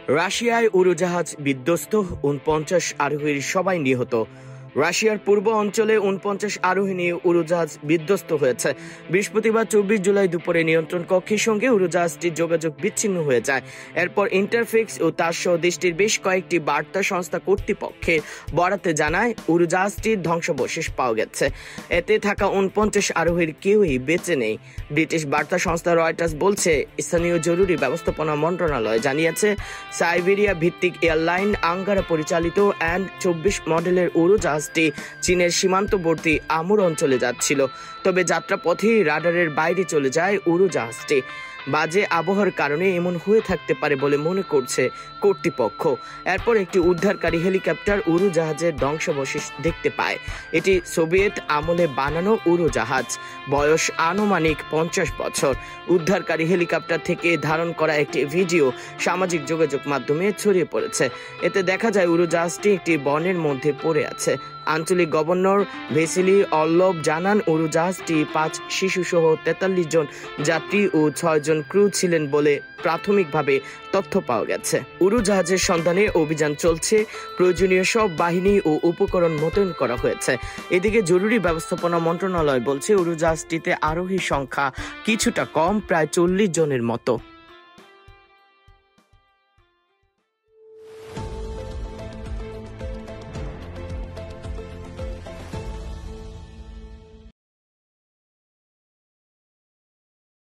রাশিয়ায় উড়োজাহাজ বিধ্বস্ত, ৪৯ আরোহীর সবাই নিহত। রাশিয়ার পূর্ব অঞ্চলে ৪৯ আরোহী নিয়ে উড়োজাহাজ বিধ্বস্ত হয়েছে। বৃহস্পতিবার ২৪ জুলাই দুপুরে নিয়ন্ত্রণ কক্ষের সঙ্গে উড়োজাহাজটির যোগাযোগ বিচ্ছিন্ন হয়ে যায়। এরপর ইন্টারফেক্স ও তার সহ দেশটির বেশ কয়েকটি বার্তা সংস্থা কর্তৃপক্ষের বরাতে জানায় উড়োজাহাজটির ধ্বংসাবশেষ পাওয়া গেছে। এতে থাকা ৪৯ আরোহীর কেউই বেঁচে নেই। ব্রিটিশ বার্তা সংস্থা রয়টার্স বলছে, স্থানীয় জরুরি ব্যবস্থাপনা মন্ত্রণালয় জানিয়েছে, সাইবেরিয়া ভিত্তিক এয়ারলাইন আঙ্গারা পরিচালিত অ্যান-২৪ মডেলের উড়োজাহাজ চীনের সীমান্তবর্তী আমুর অঞ্চলে যাচ্ছিল। তবে যাত্রাপথেই রাডারের বাইরে চলে যায় উড়োজাহাজটি। বাজে আবহাওয়ার কারণে এমন হয়ে থাকতে পারে বলে মনে করছে কর্তৃপক্ষ। এরপর একটি উদ্ধারকারী হেলিকপ্টার উড়োজাহাজের ধ্বংসাবশেষ দেখতে পায়। এটি সোভিয়েত আমলে বানানো উড়োজাহাজ, বয়স আনুমানিক ৫০ বছর। উদ্ধারকারী হেলিকপ্টার থেকে ধারণ করা একটি ভিডিও সামাজিক যোগাযোগ মাধ্যমে ছড়িয়ে পড়েছে। এতে দেখা যায় উড়োজাহাজটি একটি বনের মধ্যে পড়ে আছে। আঞ্চলিক গভর্নর ভেসিলি অল্লভ জানান, উড়োজাহাজটি ৫ শিশুসহ ৪৩ জন যাত্রী ও ৬ জন ক্রু ছিলেন বলে প্রাথমিকভাবে তথ্য পাওয়া গেছে। উড়োজাহাজের সন্ধানে অভিযান চলছে। প্রয়োজনীয় সব বাহিনী ও উপকরণ মোতায়েন করা হয়েছে। এদিকে জরুরি ব্যবস্থাপনা মন্ত্রণালয় বলছে, উড়োজাহাজটিতে আরোহী সংখ্যা কিছুটা কম, প্রায় ৪০ জনের মতো।